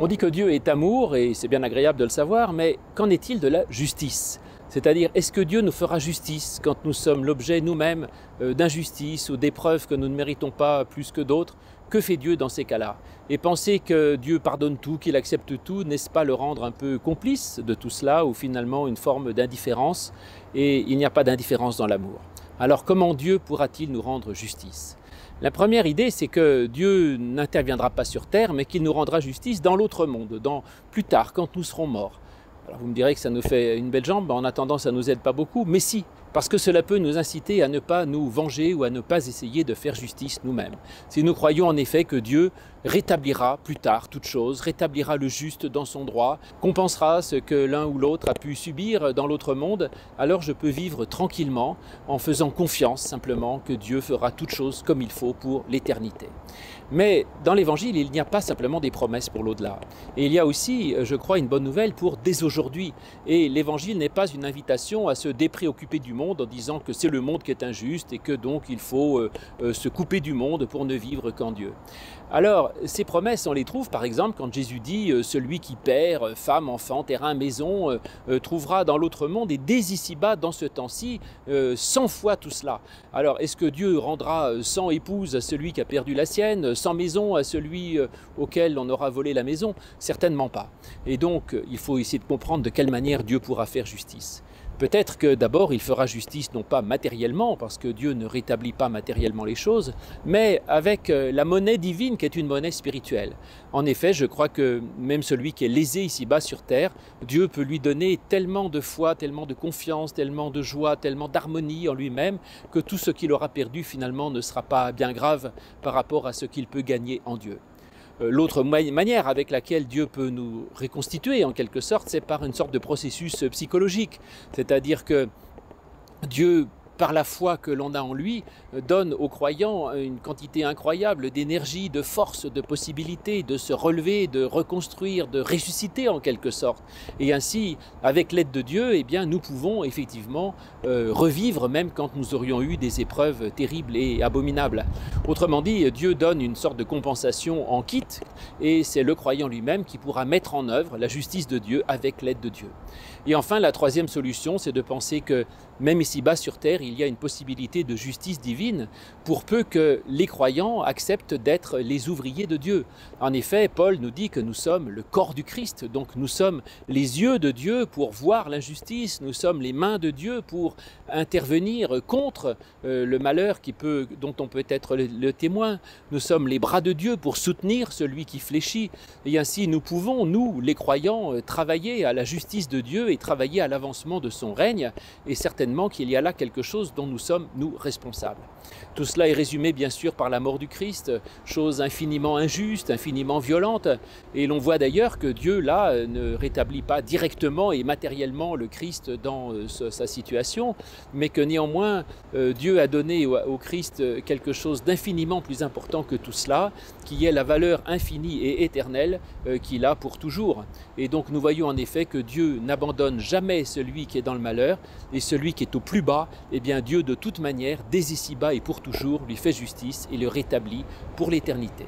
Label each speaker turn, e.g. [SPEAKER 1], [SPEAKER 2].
[SPEAKER 1] On dit que Dieu est amour, et c'est bien agréable de le savoir, mais qu'en est-il de la justice? C'est-à-dire, est-ce que Dieu nous fera justice quand nous sommes l'objet nous-mêmes d'injustice ou d'épreuves que nous ne méritons pas plus que d'autres? Que fait Dieu dans ces cas-là? Et penser que Dieu pardonne tout, qu'il accepte tout, n'est-ce pas le rendre un peu complice de tout cela, ou finalement une forme d'indifférence? Et il n'y a pas d'indifférence dans l'amour. Alors comment Dieu pourra-t-il nous rendre justice? La première idée, c'est que Dieu n'interviendra pas sur terre, mais qu'il nous rendra justice dans l'autre monde, plus tard, quand nous serons morts. Alors vous me direz que ça nous fait une belle jambe, en attendant ça ne nous aide pas beaucoup, mais si, parce que cela peut nous inciter à ne pas nous venger ou à ne pas essayer de faire justice nous-mêmes. Si nous croyons en effet que Dieu rétablira plus tard toute chose, rétablira le juste dans son droit, compensera ce que l'un ou l'autre a pu subir dans l'autre monde, alors je peux vivre tranquillement en faisant confiance simplement que Dieu fera toute chose comme il faut pour l'éternité. Mais dans l'Évangile, il n'y a pas simplement des promesses pour l'au-delà. Et il y a aussi, je crois, une bonne nouvelle pour dès aujourd'hui. Et l'Évangile n'est pas une invitation à se dépréoccuper du monde en disant que c'est le monde qui est injuste et que donc il faut se couper du monde pour ne vivre qu'en Dieu. Alors, ces promesses, on les trouve par exemple quand Jésus dit « Celui qui perd femme, enfant, terrain, maison, trouvera dans l'autre monde et dès ici-bas, dans ce temps-ci, 100 fois tout cela. » Alors, est-ce que Dieu rendra 100 épouses à celui qui a perdu la sienne, 100 maisons à celui auquel on aura volé la maison? Certainement pas. Et donc, il faut essayer de comprendre de quelle manière Dieu pourra faire justice. Peut-être que d'abord il fera justice non pas matériellement, parce que Dieu ne rétablit pas matériellement les choses, mais avec la monnaie divine qui est une monnaie spirituelle. En effet, je crois que même celui qui est lésé ici-bas sur terre, Dieu peut lui donner tellement de foi, tellement de confiance, tellement de joie, tellement d'harmonie en lui-même, que tout ce qu'il aura perdu finalement ne sera pas bien grave par rapport à ce qu'il peut gagner en Dieu. L'autre manière avec laquelle Dieu peut nous reconstituer en quelque sorte, c'est par une sorte de processus psychologique. C'est-à-dire que Dieu, par la foi que l'on a en lui, donne aux croyants une quantité incroyable d'énergie, de force, de possibilités de se relever, de reconstruire, de ressusciter en quelque sorte. Et ainsi, avec l'aide de Dieu, eh bien, nous pouvons effectivement revivre même quand nous aurions eu des épreuves terribles et abominables. Autrement dit, Dieu donne une sorte de compensation en kit, et c'est le croyant lui-même qui pourra mettre en œuvre la justice de Dieu avec l'aide de Dieu. Et enfin, la troisième solution, c'est de penser que même ici-bas sur terre, il y a une possibilité de justice divine pour peu que les croyants acceptent d'être les ouvriers de Dieu. En effet, Paul nous dit que nous sommes le corps du Christ, donc nous sommes les yeux de Dieu pour voir l'injustice, nous sommes les mains de Dieu pour intervenir contre le malheur dont on peut être le témoin, nous sommes les bras de Dieu pour soutenir celui qui fléchit, et ainsi nous pouvons, nous les croyants, travailler à la justice de Dieu et travailler à l'avancement de son règne, et certainement qu'il y a là quelque chose dont nous sommes, nous, responsables. Tout cela est résumé bien sûr par la mort du Christ, chose infiniment injuste, infiniment violente, et l'on voit d'ailleurs que Dieu là ne rétablit pas directement et matériellement le Christ dans sa situation, mais que néanmoins Dieu a donné au Christ quelque chose d'infiniment plus important que tout cela, qui est la valeur infinie et éternelle qu'il a pour toujours. Et donc nous voyons en effet que Dieu n'abandonne jamais celui qui est dans le malheur, et celui qui est au plus bas, eh bien Dieu de toute manière, dès ici-bas et pour toujours, lui fait justice et le rétablit pour l'éternité.